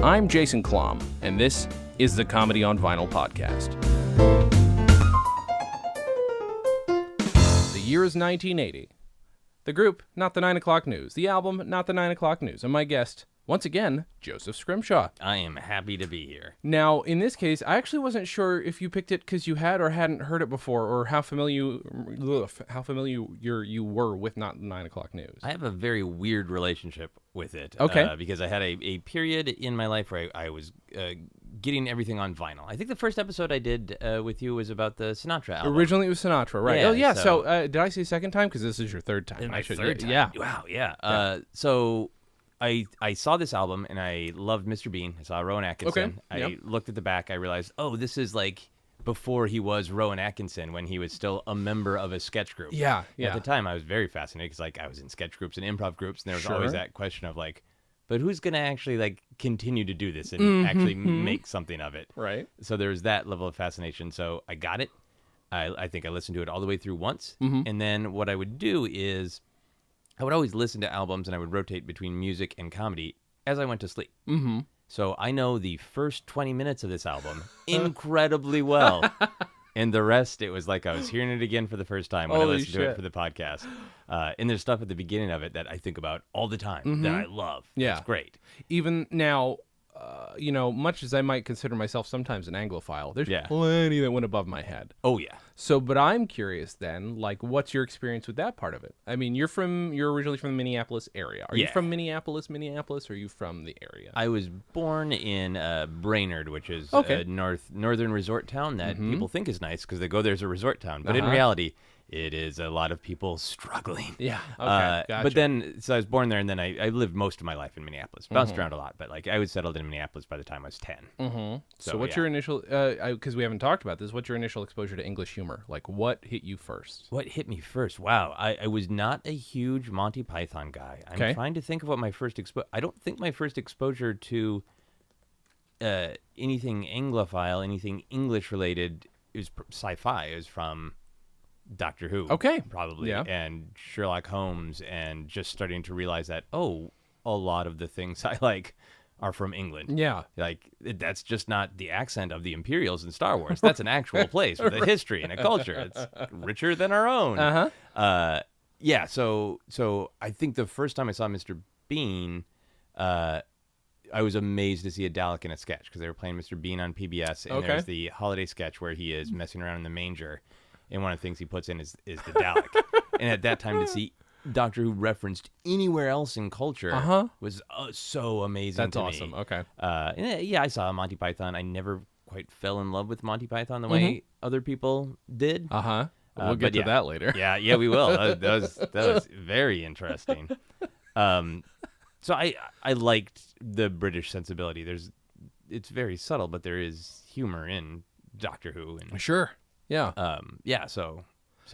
I'm Jason Klamm, and this is the Comedy on Vinyl podcast. The year is 1980. The group, not the 9 o'clock news. The album, not the 9 o'clock news. And my guest, once again, Joseph Scrimshaw. I am happy to be here. Now, in this case, I actually wasn't sure if you picked it because you had or hadn't heard it before, or how familiar you were with not the 9 o'clock news. I have a very weird relationship with it. Okay. Because I had a period in my life where I was getting everything on vinyl. I think the first episode I did with you was about the Sinatra album. Originally, it was Sinatra, right? Yeah, Oh, yeah. So, did I say second time? Because this is your third time. My should, third time. Yeah. Wow, yeah. So I saw this album, and I loved Mr. Bean. I saw Rowan Atkinson. Okay. I looked at the back. I realized, oh, this is like before he was Rowan Atkinson, when he was still a member of a sketch group. Yeah. At the time, I was very fascinated because I was in sketch groups and improv groups, and there was always that question of but who's going to actually continue to do this and actually make something of it? Right. So there was that level of fascination. So I got it. I think I listened to it all the way through once. And then what I would do is I would always listen to albums, and I would rotate between music and comedy as I went to sleep. So I know the first 20 minutes of this album incredibly well. And the rest, it was like I was hearing it again for the first time when I listened to it for the podcast. And there's stuff at the beginning of it that I think about all the time that I love. Yeah. It's great. Even now, much as I might consider myself sometimes an Anglophile, there's Yeah. plenty that went above my head. Oh, yeah. So, but I'm curious then, what's your experience with that part of it? I mean, you're originally from the Minneapolis area. Are you from Minneapolis, or are you from the area? I was born in Brainerd, which is a northern resort town that people think is nice because they go there as a resort town. But in reality, it is a lot of people struggling. Yeah. Okay. Gotcha. But then, so I was born there, and then I lived most of my life in Minneapolis. Bounced around a lot, but I was settled in Minneapolis by the time I was 10. So what's your initial, because we haven't talked about this, what's your initial exposure to English humor? What hit you first? What hit me first? Wow. I was not a huge Monty Python guy. I'm trying to think of what my first I don't think my first exposure to anything Anglophile, anything English related, is sci-fi. It was from Doctor Who. Okay. Probably. Yeah. And Sherlock Holmes, and just starting to realize that, a lot of the things I like are from England. Yeah. That's just not the accent of the Imperials in Star Wars. That's an actual place with a history and a culture. It's richer than our own. Yeah, so I think the first time I saw Mr. Bean, I was amazed to see a Dalek in a sketch, because they were playing Mr. Bean on PBS, and there's the holiday sketch where he is messing around in the manger, and one of the things he puts in is the Dalek. And at that time, to see Doctor Who referenced anywhere else in culture was so amazing. That's awesome. Okay. I saw Monty Python. I never quite fell in love with Monty Python the way other people did. We'll get to that later. Yeah, we will. That was very interesting. So I liked the British sensibility. It's very subtle, but there is humor in Doctor Who. And, sure. Yeah. So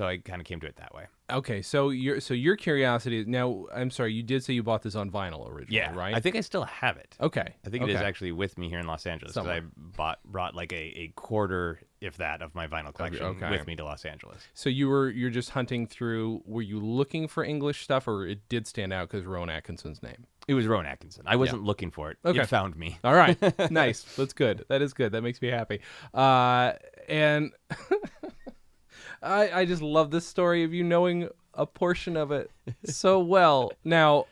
I kind of came to it that way. Okay, so your curiosity now. I'm sorry, you did say you bought this on vinyl originally, right? I think I still have it. Okay, I think it is actually with me here in Los Angeles, because I brought a quarter, if that, of my vinyl collection with me to Los Angeles. So you're just hunting through. Were you looking for English stuff, or it did stand out because Rowan Atkinson's name? It was Rowan Atkinson. I wasn't looking for it. Okay. It found me. All right, nice. That's good. That is good. That makes me happy. And. I just love this story of you knowing a portion of it so well. Now,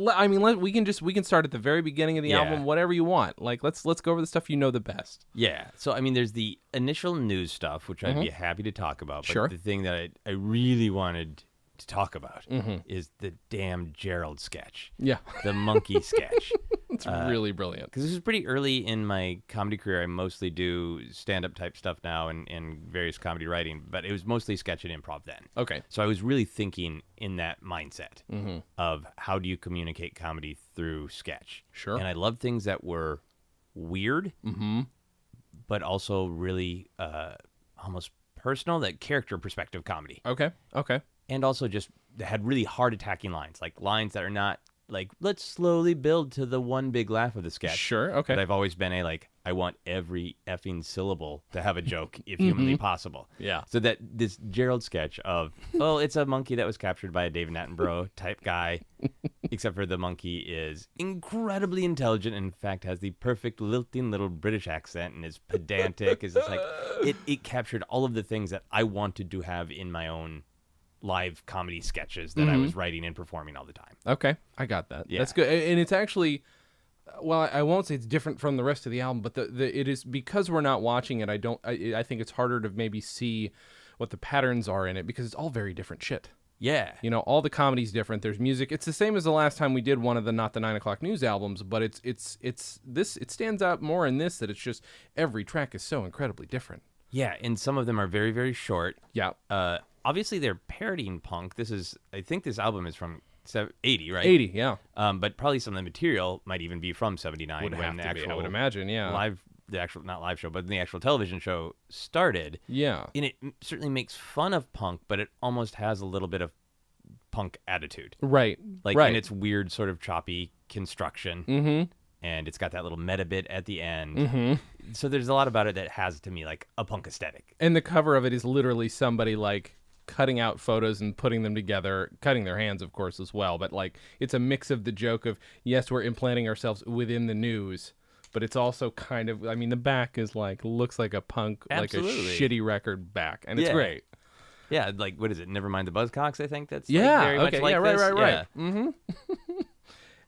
I mean, we can start at the very beginning of the album, whatever you want. Let's go over the stuff you know the best. Yeah. So I mean, there's the initial news stuff, which I'd be happy to talk about. But sure. The thing that I really wanted to talk about is the damn Gerald sketch. Yeah. The monkey sketch. It's really brilliant. Because this is pretty early in my comedy career. I mostly do stand-up type stuff now and various comedy writing, but it was mostly sketch and improv then. Okay. So I was really thinking in that mindset of how do you communicate comedy through sketch. Sure. And I loved things that were weird, but also really almost personal, that character perspective comedy. Okay. And also just had really hard attacking lines, like lines that are not let's slowly build to the one big laugh of the sketch. Sure, okay. But I've always been I want every effing syllable to have a joke, if humanly possible. Yeah. So that this Gerald sketch of, well, it's a monkey that was captured by a David Attenborough type guy, except for the monkey is incredibly intelligent and in fact has the perfect lilting little British accent and is pedantic. It's just like it captured all of the things that I wanted to have in my own live comedy sketches that I was writing and performing all the time. Okay, I got that. Yeah. That's good. And it's actually, well, I won't say it's different from the rest of the album, but it is, because we're not watching it, I think it's harder to maybe see what the patterns are in it, because it's all very different shit. Yeah. You know, all the comedy's different. There's music. It's the same as the last time we did one of the Not the 9 O'Clock News albums, but it stands out more in this, that it's just every track is so incredibly different. Yeah, and some of them are very, very short. Yeah. Obviously, they're parodying punk. I think this album is from 80, right? 80, yeah. But probably some of the material might even be from 79. Would when have the to actual be, I would imagine, yeah. Not live show, but the actual television show started. Yeah. And it certainly makes fun of punk, but it almost has a little bit of punk attitude. Right. Like right. in its weird sort of choppy construction. Mm-hmm. And it's got that little meta bit at the end. Mm-hmm. So there's a lot about it that has, to me, like a punk aesthetic. And the cover of it is literally somebody like cutting out photos and putting them together, cutting their hands, of course, as well. But like, it's a mix of the joke of, yes, we're implanting ourselves within the news, but it's also kind of, I mean, the back is like, looks like a punk, Absolutely. like a shitty record back. And it's great. Yeah, like, what is it? Nevermind the Buzzcocks, I think that's yeah, like very okay, much like yeah, right, this. right, right. Yeah. Mm-hmm.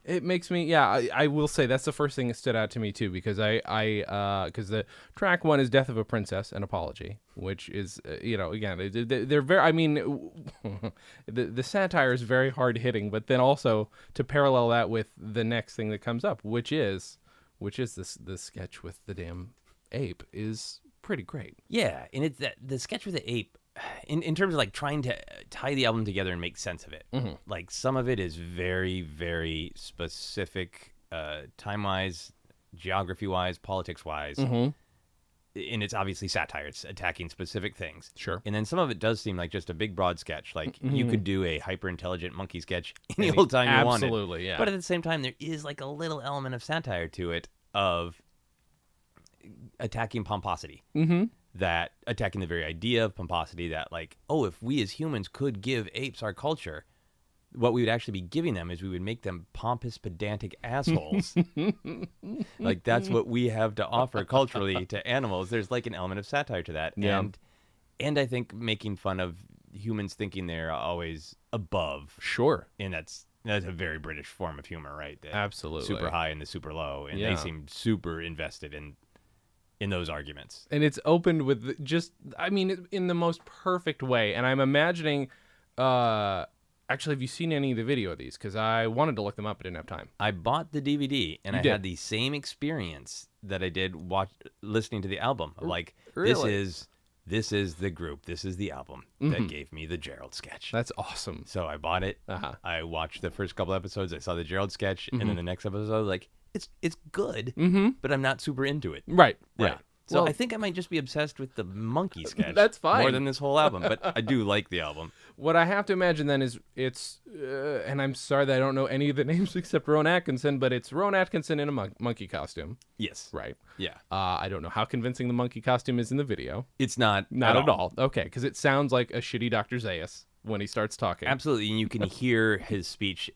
It makes me, I will say that's the first thing that stood out to me too, because because the track one is "Death of a Princess," an apology, which is, again, they're very, I mean, the satire is very hard hitting, but then also to parallel that with the next thing that comes up, which is this sketch with the damn ape, is pretty great. Yeah, and it's the sketch with the ape. In terms of like trying to tie the album together and make sense of it, like some of it is very, very specific, time-wise, geography-wise, politics-wise, and it's obviously satire. It's attacking specific things. Sure. And then some of it does seem like just a big, broad sketch. Like you could do a hyper-intelligent monkey sketch any old time you wanted. Absolutely, yeah. But at the same time, there is like a little element of satire to it of attacking pomposity. Mm-hmm. That attacking the very idea of pomposity, that like, oh, if we as humans could give apes our culture, what we would actually be giving them is we would make them pompous, pedantic assholes. Like that's what we have to offer culturally to animals. There's like an element of satire to that. Yeah. And I think making fun of humans thinking they're always above. Sure. And that's a very British form of humor, right? The Absolutely. super high and the super low. And they seem super invested in those arguments. And it's opened with just, I mean, in the most perfect way. And I'm imagining, actually, have you seen any of the video of these? Because I wanted to look them up, but didn't have time. I bought the DVD, and I had the same experience that I did listening to the album. Like, Really? this is the group, this is the album that gave me the Gerald sketch. That's awesome. So I bought it. I watched the first couple episodes. I saw the Gerald sketch, and then the next episode, like, it's good, but I'm not super into it. Right. So Well, I think I might just be obsessed with the monkey sketch. That's fine. More than this whole album, but I do like the album. What I have to imagine then is it's, and I'm sorry that I don't know any of the names except Rowan Atkinson, but it's Rowan Atkinson in a monkey costume. Yes. Right. Yeah. I don't know how convincing the monkey costume is in the video. It's not at all. Okay, because it sounds like a shitty Dr. Zayas when he starts talking. Absolutely, and you can hear his speech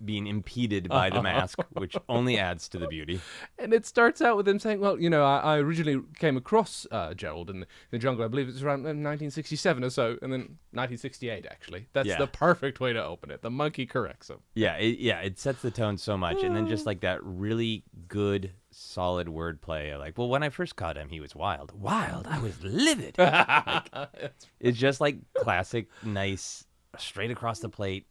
being impeded by the mask, which only adds to the beauty. And it starts out with him saying, well, I originally came across Gerald in the jungle, I believe it was around 1967 or so, and then 1968, actually. That's the perfect way to open it. The monkey corrects him. Yeah, it sets the tone so much, and then just like that really good, solid wordplay. Like, well, when I first caught him, he was wild. Wild? I was livid. Like, it's just like classic, nice, straight across the plate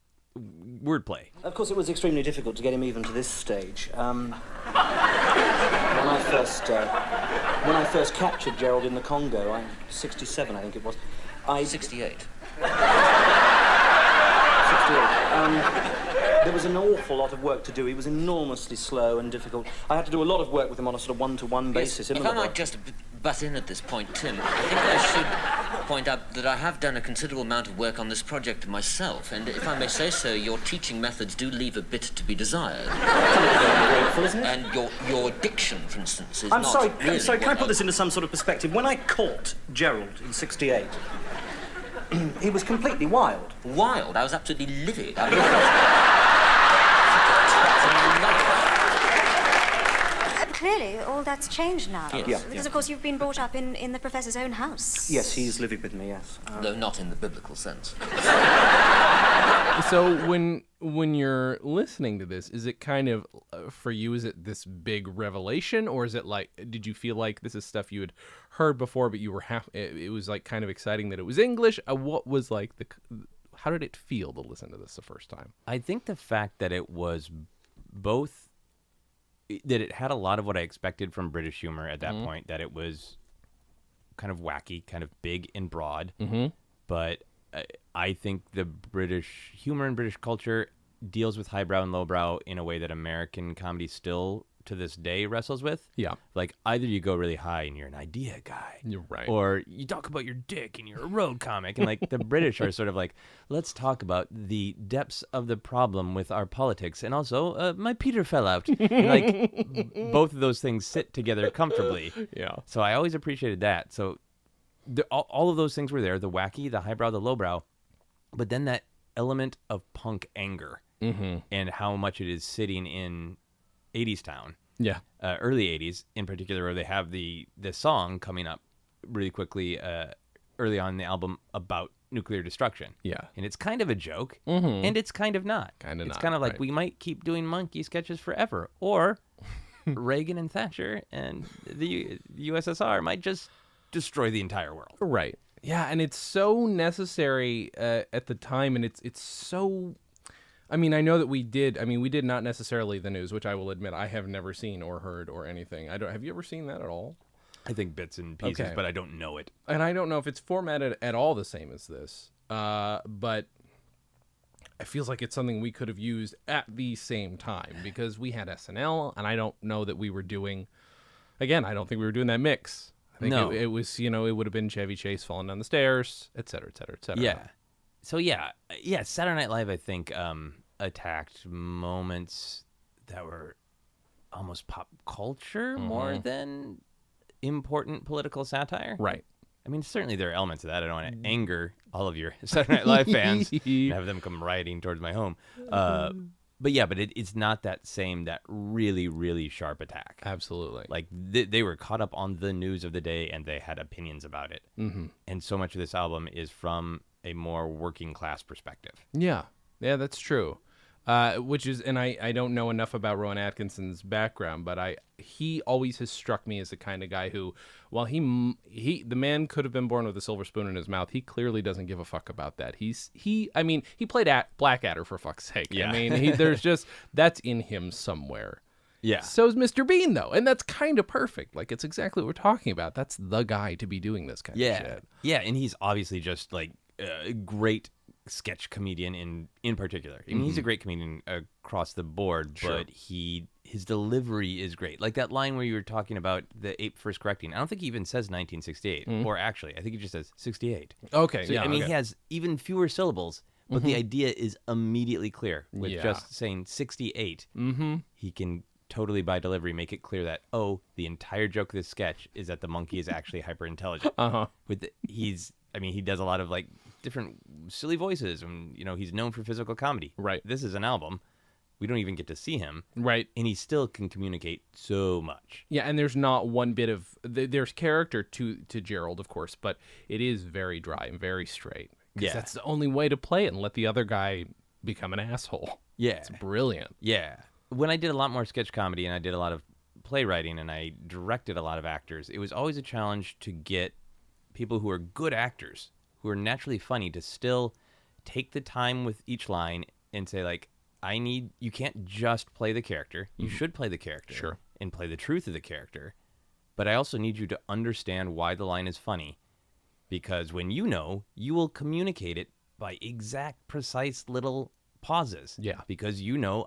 wordplay. Of course, it was extremely difficult to get him even to this stage. When I first captured Gerald in the Congo, I'm 67, I think it was. 68. 68. There was an awful lot of work to do. He was enormously slow and difficult. I had to do a lot of work with him on a sort of one-to-one basis. If I might just butt in at this point, Tim, I think I should point out that I have done a considerable amount of work on this project myself, and if I may say so, your teaching methods do leave a bit to be desired. Grateful, isn't it? And your diction, for instance, is I'm not sorry, really sorry, can I what put this into some sort of perspective? When I caught Gerald in '68, he was completely wild. Wild? I was absolutely livid. Clearly, all that's changed now. Yes. Because, of course, you've been brought up in the professor's own house. Yes, he's living with me, yes. Though not in the biblical sense. So when you're listening to this, is it kind of, for you, is it this big revelation, or is it like, did you feel like this is stuff you had heard before, but you were it was like kind of exciting that it was English? What was like how did it feel to listen to this the first time? I think the fact that it was both, that it had a lot of what I expected from British humor at that point, that it was kind of wacky, kind of big and broad, but I think the British humor and British culture deals with highbrow and lowbrow in a way that American comedy still, to this day, wrestles with. Yeah. Like, either you go really high and you're an idea guy. You're right. Or you talk about your dick and you're a road comic. And, like, the British are sort of like, let's talk about the depths of the problem with our politics. And also, my Peter fell out. And, like, both of those things sit together comfortably. Yeah. So I always appreciated that. So all of those things were there, the wacky, the highbrow, the lowbrow. But then that element of punk anger and how much it is sitting in 80s town. Yeah. Early 80s in particular, where they have the song coming up really quickly early on in the album about nuclear destruction. Yeah. And it's kind of a joke, and it's kind of not. It's kind of like, right. we might keep doing monkey sketches forever, or Reagan and Thatcher and the USSR might just destroy the entire world. Right. Yeah, and it's so necessary at the time, and it's so... I mean, I know that we did not necessarily the news, which I will admit I have never seen or heard or anything. Have you ever seen that at all? I think bits and pieces, but I don't know it. And I don't know if it's formatted at all the same as this, but it feels like it's something we could have used at the same time, because we had SNL, and I don't know that we were doing... Again, I don't think we were doing that mix. I think it was, it would have been Chevy Chase falling down the stairs, et cetera, et cetera, et cetera. Yeah. So, yeah, Saturday Night Live, I think, attacked moments that were almost pop culture more than important political satire. Right. I mean, certainly there are elements of that. I don't want to anger all of your Saturday Night Live fans and have them come rioting towards my home. But it's not that really, really sharp attack. Absolutely. Like, they were caught up on the news of the day, and they had opinions about it. And so much of this album is from a more working class perspective. Yeah, that's true. Which is, and I don't know enough about Rowan Atkinson's background, but he always has struck me as the kind of guy who, while the man could have been born with a silver spoon in his mouth, he clearly doesn't give a fuck about that. He played Blackadder, for fuck's sake. Yeah. I mean, there's just, that's in him somewhere. Yeah. So's Mr. Bean, though, and that's kind of perfect. Like, it's exactly what we're talking about. That's the guy to be doing this kind of shit. Yeah, and he's obviously just like a great sketch comedian in particular. I mean, he's a great comedian across the board, but his delivery is great. Like that line where you were talking about the ape first correcting. I don't think he even says 1968, or actually, I think he just says 68. Okay, so, he has even fewer syllables, but the idea is immediately clear. With just saying 68, he can totally by delivery make it clear that, the entire joke of this sketch is that the monkey is actually hyper intelligent. He does a lot of like different silly voices, and he's known for physical comedy. Right. This is an album. We don't even get to see him. Right. And he still can communicate so much. Yeah, and there's not one bit of there's character to Gerald, of course, but it is very dry and very straight. Yeah. That's the only way to play it, and let the other guy become an asshole. Yeah. It's brilliant. Yeah. When I did a lot more sketch comedy and I did a lot of playwriting and I directed a lot of actors, it was always a challenge to get people who are good actors, who are naturally funny, to still take the time with each line and say, like, you can't just play the character. You should play the character. Sure. And play the truth of the character. But I also need you to understand why the line is funny. Because when you will communicate it by exact, precise little pauses. Yeah. Because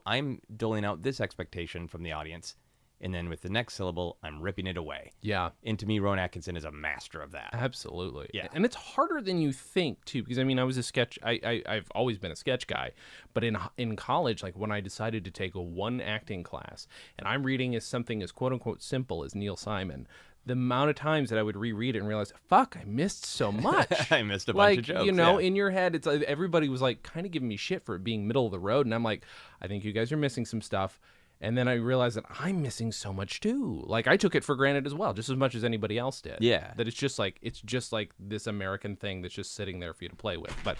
I'm doling out this expectation from the audience, And then with the next syllable, I'm ripping it away. Yeah. And to me, Rowan Atkinson is a master of that. Absolutely. Yeah. And it's harder than you think, too, because, I mean, I was a sketch... I've always been a sketch guy. But in college, like, when I decided to take a one acting class, and I'm reading something as quote-unquote simple as Neil Simon, the amount of times that I would reread it and realize, fuck, I missed so much. I missed a bunch of jokes. You know, in your head, it's like everybody was, like, kind of giving me shit for it being middle of the road. And I'm like, I think you guys are missing some stuff. And then I realized that I'm missing so much too. Like, I took it for granted as well, just as much as anybody else did. Yeah. That it's just like this American thing that's just sitting there for you to play with. But,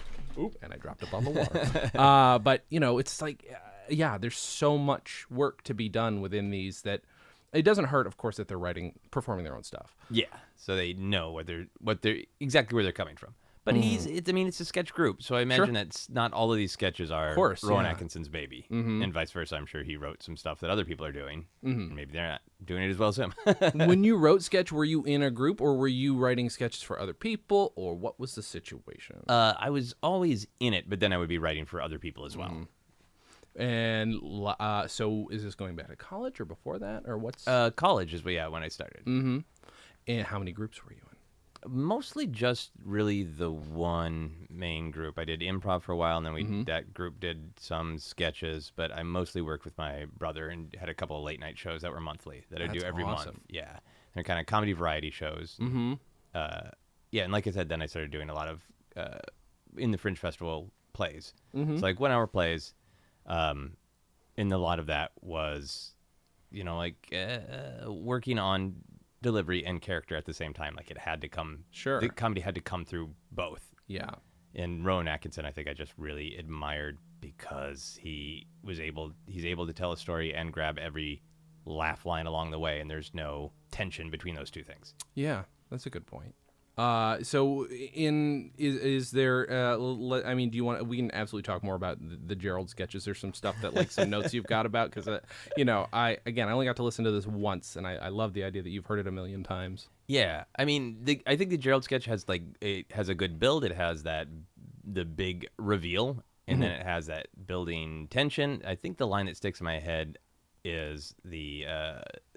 and I dropped it on the water. But, you know, it's like, there's so much work to be done within these that it doesn't hurt, of course, that they're performing their own stuff. Yeah. So they know what they're exactly where they're coming from. But it's a sketch group, so I imagine that not all of these sketches are Rowan Atkinson's baby, and vice versa. I'm sure he wrote some stuff that other people are doing, and maybe they're not doing it as well as him. When you wrote sketch, were you in a group, or were you writing sketches for other people, or what was the situation? I was always in it, but then I would be writing for other people as well. And so is this going back to college or before that, or what's... College is when I started. Mm-hmm. And how many groups were you in? Mostly just really the one main group. I did improv for a while, and then that group did some sketches, but I mostly worked with my brother and had a couple of late night shows that were monthly that I do every month. Yeah. They're kind of comedy variety shows. Mm-hmm. And like I said, then I started doing a lot of, in the Fringe Festival, plays. Mm-hmm. So like 1 hour plays, and a lot of that was, working on delivery and character at the same time. Like it had to come. Sure. The comedy had to come through both. Yeah. And Rowan Atkinson, I think I just really admired because he's able to tell a story and grab every laugh line along the way, and there's no tension between those two things. Yeah, that's a good point. So is there, I mean, do you want, we can absolutely talk more about the Gerald sketches. There's some stuff that like some notes you've got about, cause I only got to listen to this once and I love the idea that you've heard it a million times. Yeah. I mean, I think the Gerald sketch has it has a good build. It has the big reveal and then it has that building tension. I think the line that sticks in my head is the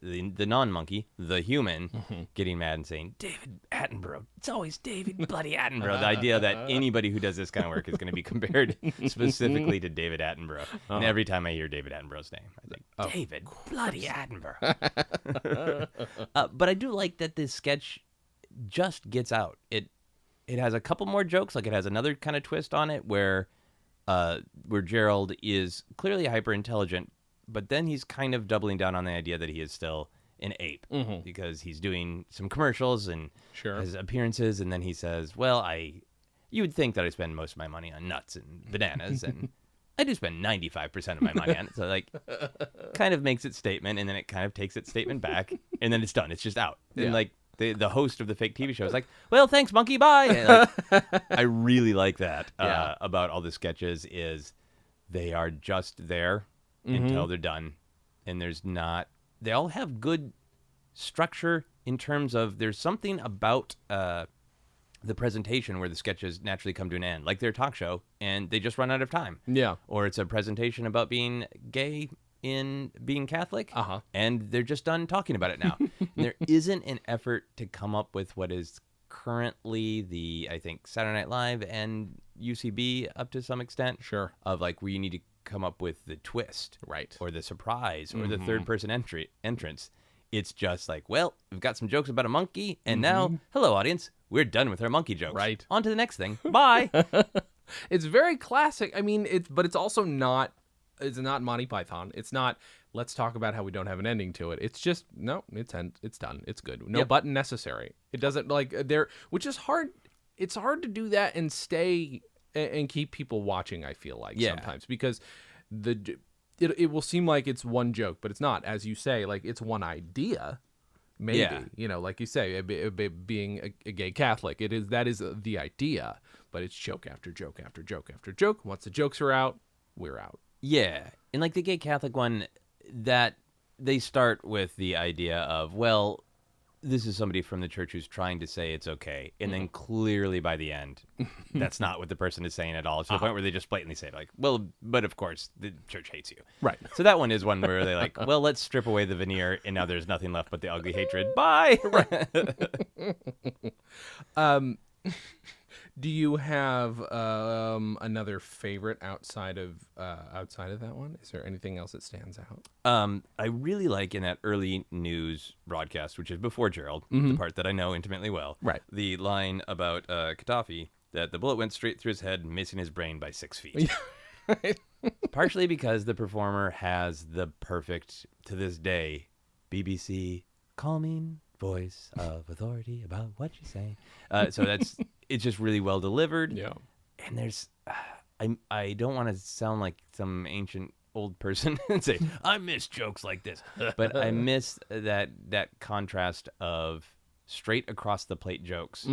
non-monkey, the human, getting mad and saying, David Attenborough. It's always David bloody Attenborough. The idea that anybody who does this kind of work is going to be compared specifically to David Attenborough. And every time I hear David Attenborough's name, I think, David bloody Attenborough. But I do like that this sketch just gets out. It has a couple more jokes. Like it has another kind of twist on it where Gerald is clearly hyper-intelligent, but then he's kind of doubling down on the idea that he is still an ape because he's doing some commercials and has appearances. And then he says, well, you would think that I spend most of my money on nuts and bananas. And I do spend 95% of my money on it. So like kind of makes its statement and then it kind of takes its statement back and then it's done. It's just out. Yeah. And like the host of the fake TV show is like, well, thanks, monkey. Bye. And, like, I really like that about all the sketches is they are just there until they're done, and they all have good structure in terms of there's something about the presentation where the sketches naturally come to an end, like their talk show, and they just run out of time. Yeah. Or it's a presentation about being gay in being Catholic, and they're just done talking about it now. And there isn't an effort to come up with what is currently I think Saturday Night Live and UCB up to some extent. Sure. Of like where you need to come up with the twist, right, or the surprise, or the third person entrance. It's just like, well, we've got some jokes about a monkey, and now, hello audience, we're done with our monkey jokes. Right, on to the next thing. Bye. It's very classic. I mean, but it's also not. It's not Monty Python. It's not. Let's talk about how we don't have an ending to it. It's just no. It's done. It's good. No button necessary. It doesn't which is hard. It's hard to do that and stay and keep people watching, I feel like sometimes, because it will seem like it's one joke, but it's not. As you say, like it's one idea, maybe, like you say, being a gay Catholic, that is the idea, but it's joke after joke after joke after joke. Once the jokes are out, we're out. Yeah. And like the gay Catholic one, that they start with the idea of, well, this is somebody from the church who's trying to say it's okay, and then clearly by the end, that's not what the person is saying at all. To the point where they just blatantly say, like, well, but of course, the church hates you. Right. So that one is one where they're like, well, let's strip away the veneer, and now there's nothing left but the ugly hatred. Bye! Do you have another favorite outside of that one? Is there anything else that stands out? I really like in that early news broadcast, which is before Gerald, the part that I know intimately well, right? The line about Gaddafi, that the bullet went straight through his head, missing his brain by 6 feet. Right. Partially because the performer has the perfect, to this day, BBC calming voice of authority about what you say. So it's just really well delivered. Yeah. And there's, I don't want to sound like some ancient old person and say, I miss jokes like this. But I miss that contrast of straight across the plate jokes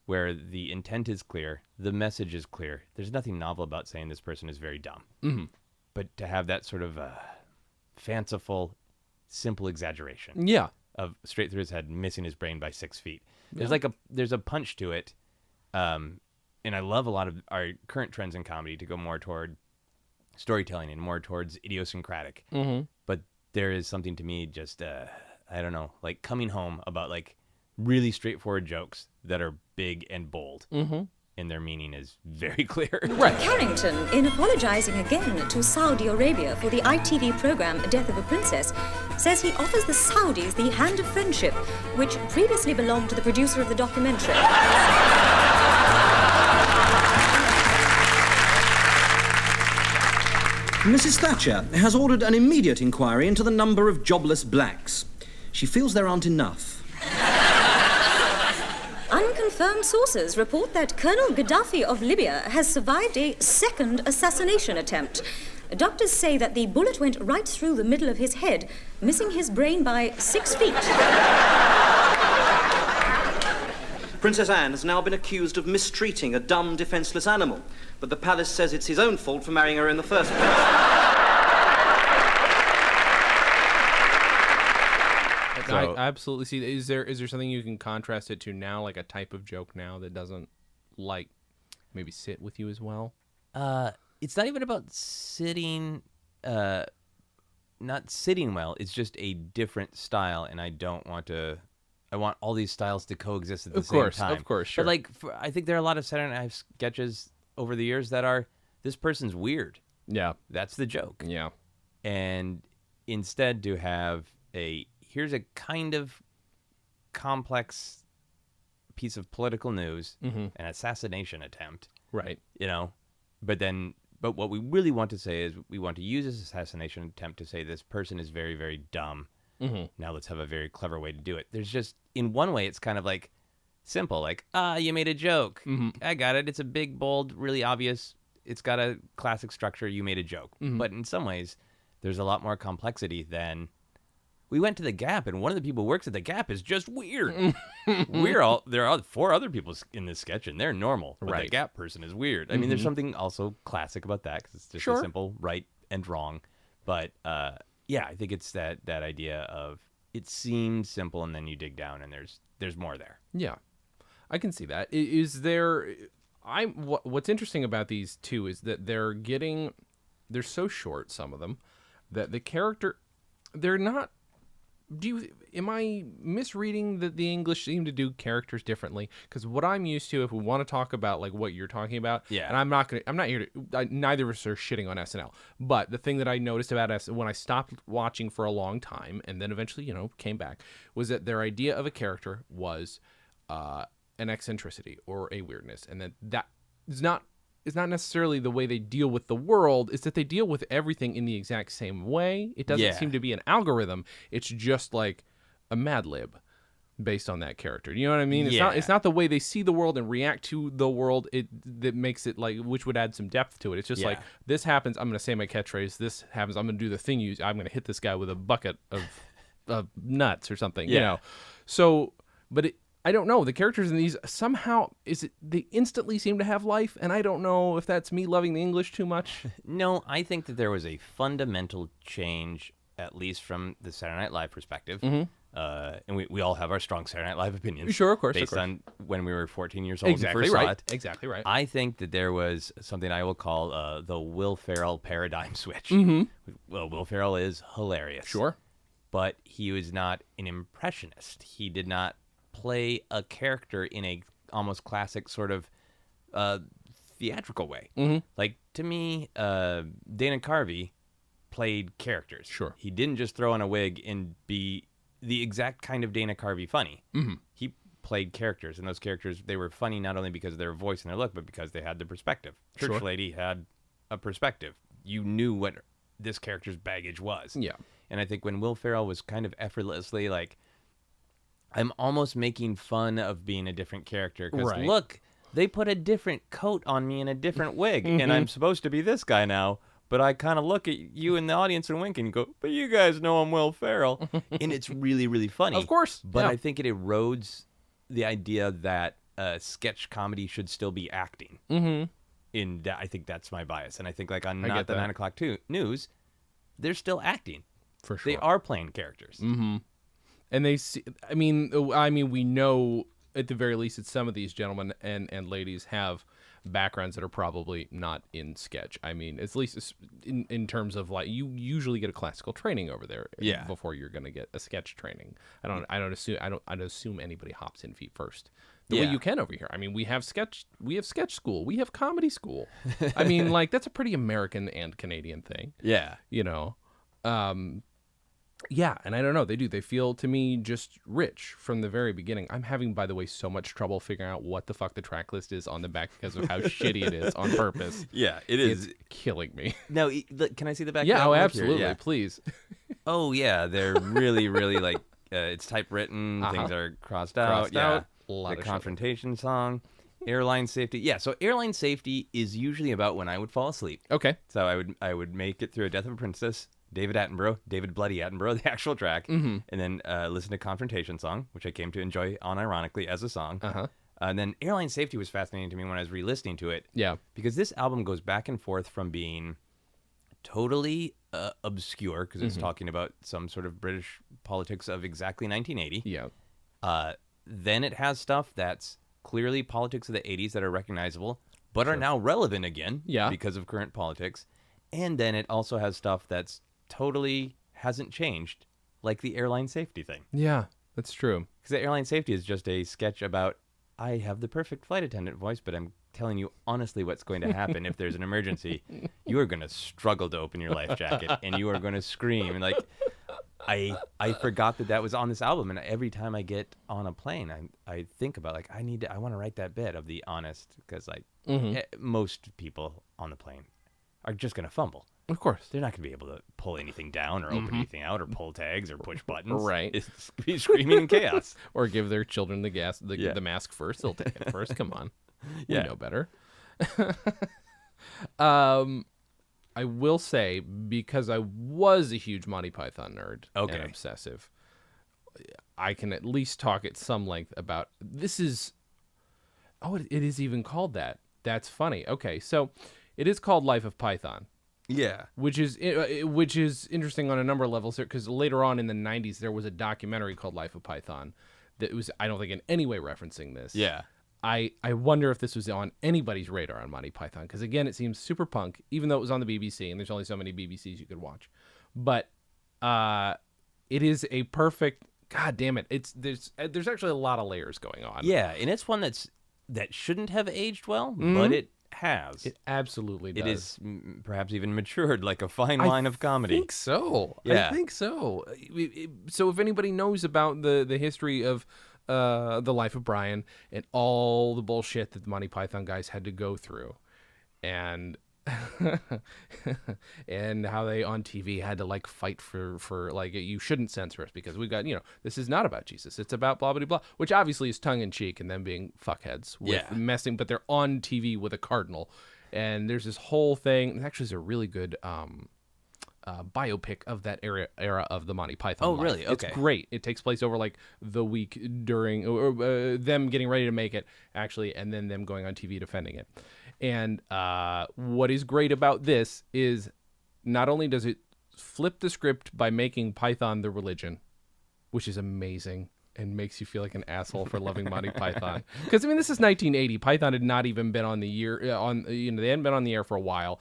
where the intent is clear, the message is clear. There's nothing novel about saying this person is very dumb. But to have that sort of fanciful, simple exaggeration. Yeah. Of straight through his head, missing his brain by 6 feet. There's a punch to it. And I love a lot of our current trends in comedy to go more toward storytelling and more towards idiosyncratic. But there is something to me just, I don't know, like coming home about like really straightforward jokes that are big and bold. And their meaning is very clear. Right. Carrington, in apologizing again to Saudi Arabia for the ITV program Death of a Princess, says he offers the Saudis the hand of friendship, which previously belonged to the producer of the documentary. Mrs. Thatcher has ordered an immediate inquiry into the number of jobless blacks. She feels there aren't enough. Unconfirmed sources report that Colonel Gaddafi of Libya has survived a second assassination attempt. Doctors say that the bullet went right through the middle of his head, missing his brain by 6 feet. Princess Anne has now been accused of mistreating a dumb, defenseless animal, but the palace says it's his own fault for marrying her in the first place. I absolutely see. Is there something you can contrast it to now, like a type of joke now that doesn't like maybe sit with you as well? It's not even about sitting, not sitting well. It's just a different style, and I don't want to. I want all these styles to coexist at the same time. Of course, sure. But like, I think there are a lot of Saturday Night Live sketches over the years that are, this person's weird. Yeah, that's the joke. Yeah, and instead to have here's a kind of complex piece of political news, an assassination attempt. Right. You know, but what we really want to say is we want to use this assassination attempt to say this person is very, very dumb. Now let's have a very clever way to do it. There's just, in one way, it's kind of like simple, like, you made a joke. I got it. It's a big, bold, really obvious. It's got a classic structure. You made a joke. But in some ways, there's a lot more complexity than, we went to the Gap, and one of the people who works at the Gap is just weird. There are 4 other people in this sketch, and they're normal. But the Gap person is weird. I mean, there's something also classic about that, because it's just a simple right and wrong. But, yeah, I think it's that idea of it seems simple, and then you dig down, and there's more there. Yeah, I can see that. Is there... What's interesting about these two is that they're so short, some of them, that the character... They're not... Am I misreading that the English seem to do characters differently? Because what I'm used to, if we want to talk about like what you're talking about, and I'm not here to. Neither of us are shitting on SNL. But the thing that I noticed about SNL when I stopped watching for a long time and then eventually, came back, was that their idea of a character was an eccentricity or a weirdness, and that is not. It's not necessarily the way they deal with the world. It's that they deal with everything in the exact same way. It doesn't seem to be an algorithm. It's just like a Mad Lib based on that character. You know what I mean? It's not the way they see the world and react to the world that makes it like, which would add some depth to it. It's just like, this happens, I'm going to say my catchphrase. This happens, I'm going to do the thing I'm going to hit this guy with a bucket of nuts or something, you know? So, but I don't know. The characters in these somehow they instantly seem to have life, and I don't know if that's me loving the English too much. No, I think that there was a fundamental change, at least from the Saturday Night Live perspective, And we all have our strong Saturday Night Live opinions. Sure, of course. Based on when we were 14 years old and first saw it. Exactly right. I think that there was something I will call the Will Ferrell paradigm switch. Mm-hmm. Well, Will Ferrell is hilarious. Sure. But he was not an impressionist. He did not play a character in a almost classic sort of theatrical way. Mm-hmm. Like, to me, Dana Carvey played characters. Sure. He didn't just throw on a wig and be the exact kind of Dana Carvey funny. Mm-hmm. He played characters, and those characters, they were funny not only because of their voice and their look, but because they had the perspective. Church Sure. Lady had a perspective. You knew what this character's baggage was. Yeah. And I think when Will Ferrell was kind of effortlessly like, I'm almost making fun of being a different character. Because look, they put a different coat on me and a different wig, and I'm supposed to be this guy now. But I kind of look at you in the audience and wink and go, but you guys know I'm Will Ferrell. And it's really, really funny. Of course. But I think it erodes the idea that sketch comedy should still be acting. Mm-hmm. I think that's my bias. And I think like on Not the 9 o'clock news, they're still acting. For sure. They are playing characters. Mm-hmm. And they see, I mean, we know at the very least that some of these gentlemen and ladies have backgrounds that are probably not in sketch. I mean, at least in terms of like, you usually get a classical training over there before you're going to get a sketch training. I don't assume anybody hops in feet first the way you can over here. I mean, we have sketch school, we have comedy school. I mean, like, that's a pretty American and Canadian thing. Yeah. You know, yeah, and I don't know. They feel to me just rich from the very beginning. I'm having, by the way, so much trouble figuring out what the fuck the track list is on the back because of how shitty it is on purpose. Yeah, it is. It's killing me. Now, can I see the back? Yeah, of that absolutely. Yeah. Please. Oh, yeah. They're really, really like, it's typewritten. Things are crossed out. The confrontation song. Airline safety. Yeah, so airline safety is usually about when I would fall asleep. Okay. So I would make it through A Death of a Princess, David Bloody Attenborough, the actual track, and then listen to Confrontation Song, which I came to enjoy unironically as a song. And then Airline Safety was fascinating to me when I was re-listening to it. Yeah. Because this album goes back and forth from being totally obscure, because it's talking about some sort of British politics of exactly 1980. Yeah. Then it has stuff that's clearly politics of the 80s that are recognizable, but are now relevant again because of current politics. And then it also has stuff that's totally hasn't changed, like the airline safety thing. Yeah, that's true. Because the airline safety is just a sketch about, I have the perfect flight attendant voice, but I'm telling you honestly what's going to happen if there's an emergency. You are going to struggle to open your life jacket, and you are going to scream. And like, I forgot that was on this album, and every time I get on a plane, I think about like, I want to write that bit of the honest, because like most people on the plane are just going to fumble. Of course. They're not going to be able to pull anything down or open anything out or pull tags or push buttons. Right. It's be screaming in chaos. Or give their children the mask first. They'll take it first. Come on. We know better. I will say, because I was a huge Monty Python nerd and obsessive, I can at least talk at some length about this is... Oh, it is even called that. That's funny. Okay, so it is called Life of Python. Yeah. Which is interesting on a number of levels here, because later on in the 90s, there was a documentary called Life of Python that was, I don't think, in any way referencing this. Yeah. I wonder if this was on anybody's radar on Monty Python, because, again, it seems super punk, even though it was on the BBC, and there's only so many BBCs you could watch. But it is a perfect... God damn it. There's actually a lot of layers going on. Yeah, and it's one that shouldn't have aged well, but it has. It absolutely does. It is perhaps even matured like a fine wine of comedy. I think so. Yeah. I think so. So if anybody knows about the history of the life of Brian and all the bullshit that the Monty Python guys had to go through, and and how they on TV had to like fight for like, you shouldn't censor us because we got, this is not about Jesus, it's about blah blah blah, which obviously is tongue in cheek and them being fuckheads with messing, but they're on TV with a cardinal, and there's this whole thing. Actually, there's a really good biopic of that era of the Monty Python. Oh, life. really? Okay. It's great. It takes place over like the week during them getting ready to make it, actually, and then them going on TV defending it. And what is great about this is not only does it flip the script by making Python the religion, which is amazing and makes you feel like an asshole for loving Monty Python. Because I mean, this is 1980. Python had not even been on the they hadn't been on the air for a while.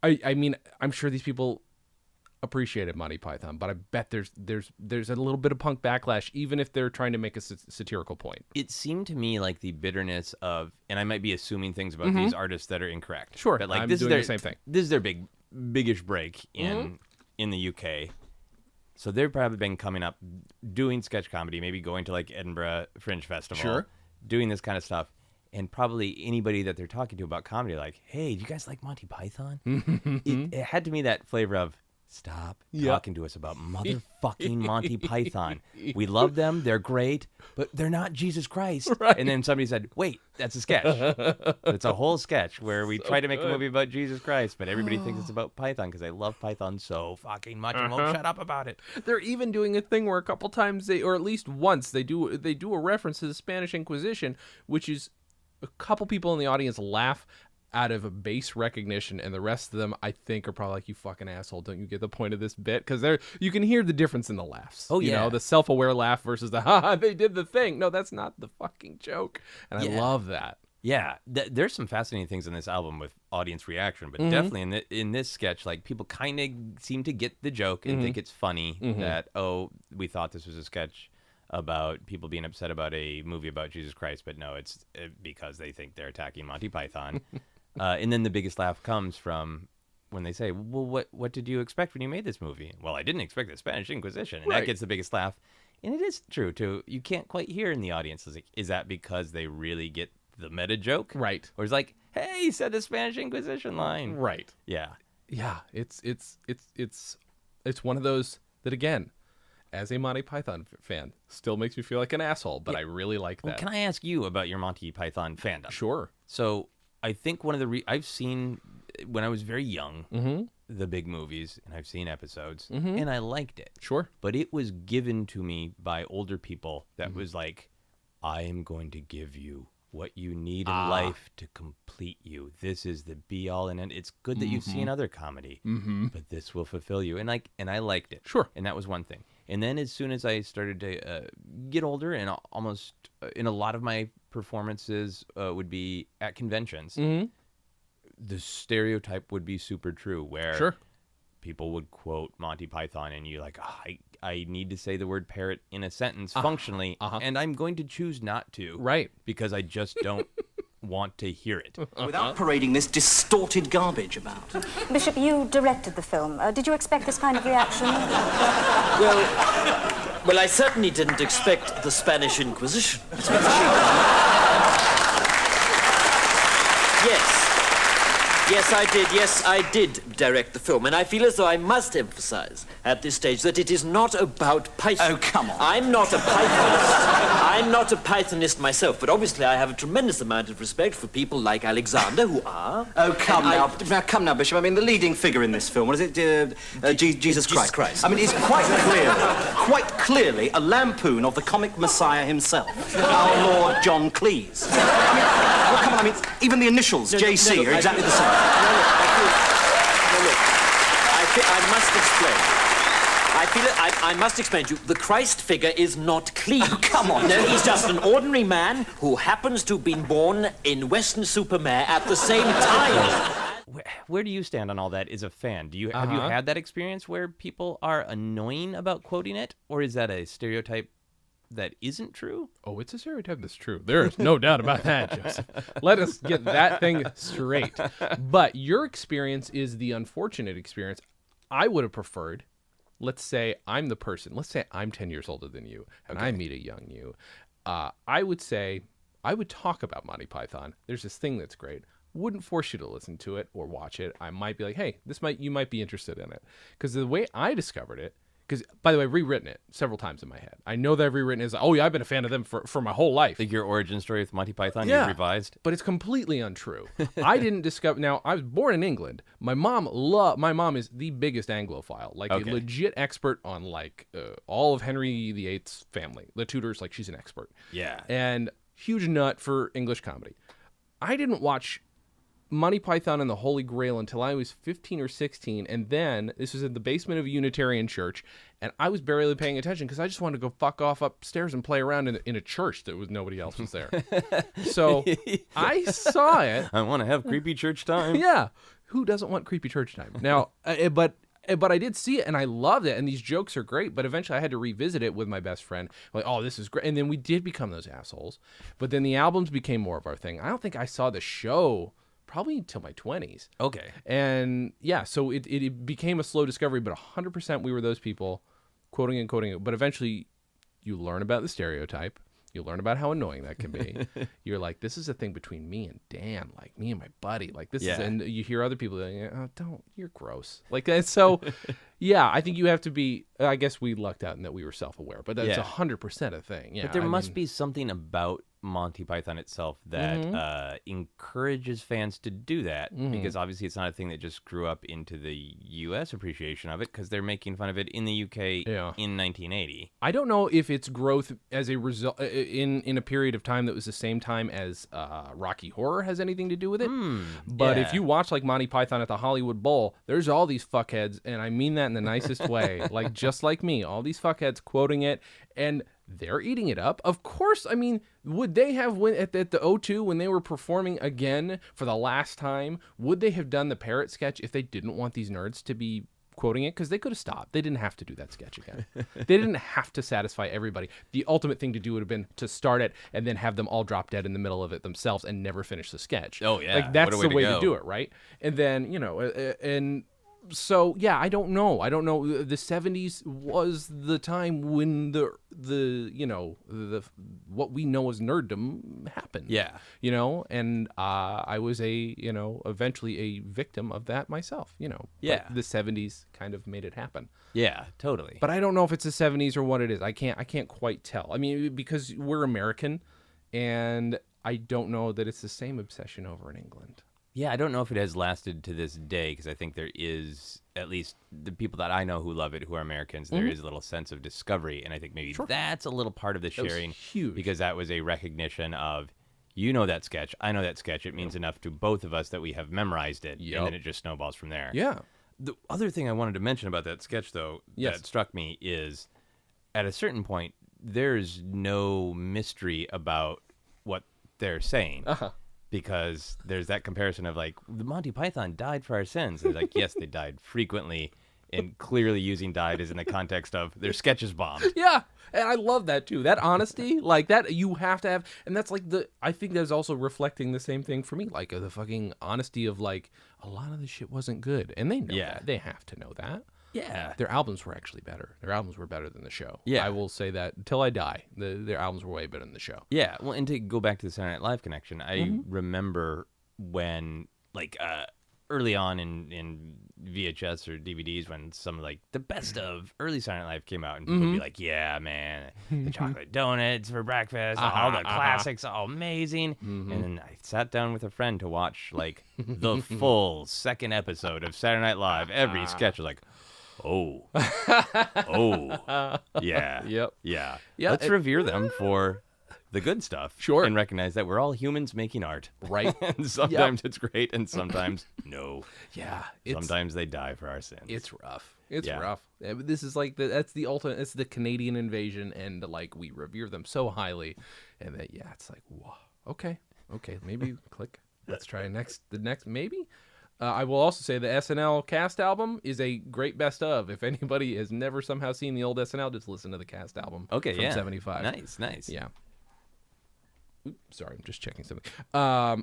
I mean, I'm sure these people appreciated Monty Python, but I bet there's a little bit of punk backlash, even if they're trying to make a satirical point. It seemed to me like the bitterness of, and I might be assuming things about these artists that are incorrect. Sure, but like I'm this doing is their the same thing. This is their biggish break in the UK. So they've probably been coming up, doing sketch comedy, maybe going to like Edinburgh Fringe Festival, doing this kind of stuff. And probably anybody that they're talking to about comedy, like, hey, do you guys like Monty Python? It had to me that flavor of, stop talking to us about motherfucking Monty Python. We love them. They're great, but they're not Jesus Christ. Right. And then somebody said, wait, that's a sketch. It's a whole sketch where we try to make a movie about Jesus Christ, but everybody thinks it's about Python because they love Python so fucking much and won't shut up about it. They're even doing a thing where a couple times or at least once, they do a reference to the Spanish Inquisition, which is a couple people in the audience laugh out of a base recognition, and the rest of them, I think, are probably like, you fucking asshole, don't you get the point of this bit? Because you can hear the difference in the laughs. Oh, you know, the self-aware laugh versus the, haha, they did the thing. No, that's not the fucking joke. And I love that. Yeah, there's some fascinating things in this album with audience reaction, but definitely in this sketch, like, people kind of seem to get the joke and think it's funny that, oh, we thought this was a sketch about people being upset about a movie about Jesus Christ, but no, it's because they think they're attacking Monty Python. And then the biggest laugh comes from when they say, well, what did you expect when you made this movie? Well, I didn't expect the Spanish Inquisition. And that gets the biggest laugh. And it is true, too. You can't quite hear in the audience. Is that because they really get the meta joke? Right. Or it's like, hey, he said the Spanish Inquisition line. Right. Yeah. Yeah. It's one of those that, again, as a Monty Python fan, still makes me feel like an asshole, but I really like that. Well, can I ask you about your Monty Python fandom? Sure. So I think one of the I've seen, when I was very young, the big movies, and I've seen episodes, and I liked it. Sure. But it was given to me by older people that was like, I am going to give you what you need in life to complete you. This is the be-all and end. It's good that you've seen other comedy, but this will fulfill you. And I liked it. Sure. And that was one thing. And then as soon as I started to get older, and almost in a lot of my performances would be at conventions, the stereotype would be super true, where people would quote Monty Python, and you're like, I need to say the word parrot in a sentence functionally, and I'm going to choose not to. Right. Because I just don't want to hear it. Without parading this distorted garbage about. Bishop, you directed the film. Did you expect this kind of reaction? Well, I certainly didn't expect the Spanish Inquisition. Yes, I did direct the film, and I feel as though I must emphasize at this stage that it is not about Python. Oh, come on. I'm not a Pythonist. I'm not a Pythonist myself, but obviously I have a tremendous amount of respect for people like Alexander, who are... Oh, come now, Bishop. I mean, the leading figure in this film, what is it? Jesus Christ. I mean, it's quite clearly a lampoon of the comic messiah himself, our Lord John Cleese. I mean, even the initials, JC, are exactly the same. I must explain. I must explain to you, the Christ figure is not Cleese. Oh, come on. No, he's just an ordinary man who happens to have been born in Weston-super-Mare at the same time. Where do you stand on all that as a fan? Have you had that experience where people are annoying about quoting it? Or is that a stereotype that isn't true? Oh, it's a stereotype that's true. There is no doubt about that, Joseph. Let us get that thing straight. But your experience is the unfortunate experience. I would have preferred, let's say I'm the person, let's say I'm 10 years older than you, and I meet a young you. I would say, I would talk about Monty Python. There's this thing that's great. Wouldn't force you to listen to it or watch it. I might be like, hey, you might be interested in it. Because the way I discovered it, because, by the way, I've rewritten it several times in my head. I know that I've rewritten it as, oh, yeah, I've been a fan of them for my whole life. Like your origin story with Monty Python, you've revised? But it's completely untrue. I didn't discover... Now, I was born in England. My mom is the biggest Anglophile, like a legit expert on, like, all of Henry VIII's family. The Tudors, like, she's an expert. Yeah. And huge nut for English comedy. I didn't watch Monty Python and the Holy Grail until I was 15 or 16, and then this was in the basement of a Unitarian church, and I was barely paying attention because I just wanted to go fuck off upstairs and play around in a church that was nobody else was there. So I saw it. I want to have creepy church time. Yeah, who doesn't want creepy church time? Now, but I did see it and I loved it, and these jokes are great. But eventually, I had to revisit it with my best friend. Like, oh, this is great, and then we did become those assholes. But then the albums became more of our thing. I don't think I saw the show probably until my 20s. Okay. And yeah, so it became a slow discovery, but 100% we were those people quoting it. But eventually you learn about the stereotype. You learn about how annoying that can be. You're like, this is a thing between me and Dan, like me and my buddy. Like this is, and you hear other people like, oh, don't, you're gross. Like that. So yeah, I think you have to be, I guess we lucked out in that we were self-aware, but that's 100% a thing. Yeah. But there must be something about Monty Python itself that encourages fans to do that, because obviously it's not a thing that just grew up into the U.S. appreciation of it, because they're making fun of it in the U.K. in 1980. I don't know if its growth as a result in a period of time that was the same time as Rocky Horror has anything to do with it. But if you watch like Monty Python at the Hollywood Bowl, there's all these fuckheads, and I mean that in the nicest way, like just like me, all these fuckheads quoting it, and they're eating it up. Of course, I mean, would they have at the O2 when they were performing again for the last time, would they have done the parrot sketch if they didn't want these nerds to be quoting it? Because they could have stopped. They didn't have to do that sketch again. They didn't have to satisfy everybody. The ultimate thing to do would have been to start it and then have them all drop dead in the middle of it themselves and never finish the sketch. Oh, yeah. Like, that's the way to do it, right? And then, and so yeah, I don't know. The 70s was the time when the what we know as nerddom happened. Yeah. And I was eventually a victim of that myself. Yeah. But the 70s kind of made it happen. Yeah, totally. But I don't know if it's the 70s or what it is. I can't quite tell. I mean, because we're American, and I don't know that it's the same obsession over in England. Yeah, I don't know if it has lasted to this day, because I think there is, at least the people that I know who love it, who are Americans, there is a little sense of discovery, and I think maybe that's a little part of the sharing. That was huge. Because that was a recognition of, you know that sketch, I know that sketch, it means enough to both of us that we have memorized it, and then it just snowballs from there. Yeah. The other thing I wanted to mention about that sketch, though, that struck me is, at a certain point, there's no mystery about what they're saying. Because there's that comparison of like, the Monty Python died for our sins. And like, yes, they died frequently, and clearly using died is in the context of their sketches bombed. Yeah, and I love that too. That honesty, like that you have to have, and that's like I think that's also reflecting the same thing for me, like the fucking honesty of like, a lot of the shit wasn't good, and they know that. They have to know that. Yeah. Their albums were actually better. Their albums were better than the show. Yeah. I will say that until I die. Their albums were way better than the show. Yeah. Well, and to go back to the Saturday Night Live connection, I remember when, like, early on in VHS or DVDs, when some, like, the best of early Saturday Night Live came out, and people would be like, yeah, man, the chocolate donuts for breakfast, all the classics, all amazing. And then I sat down with a friend to watch, like, the full second episode of Saturday Night Live. Every sketch was like, oh, yeah, yeah. Let's revere them for the good stuff, and recognize that we're all humans making art, right? And sometimes it's great, and sometimes no. Yeah, sometimes they die for our sins. It's rough. It's rough. This is like that's the ultimate. It's the Canadian invasion, and like we revere them so highly, and that it's like, whoa, okay, maybe click. Let's try the next maybe. I will also say the SNL cast album is a great best of. If anybody has never somehow seen the old SNL, just listen to the cast album from 75. Nice. Yeah. Oops, sorry, I'm just checking something.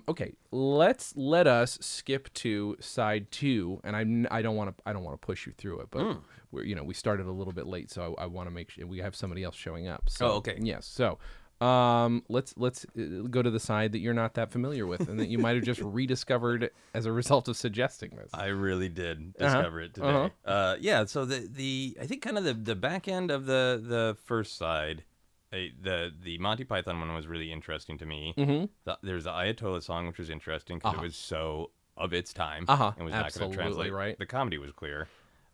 Okay, let us skip to side 2, and I don't want to push you through it, but we started a little bit late, so I want to make sure we have somebody else showing up. So, okay. Yes. So, let's go to the side that you're not that familiar with, and that you might have just rediscovered as a result of suggesting this. I really did discover it today. Yeah. So the I think kind of the back end of the first side, the Monty Python one was really interesting to me. There's the Ayatollah song, which was interesting because it was so of its time and was not going to translate. Right. The comedy was clear.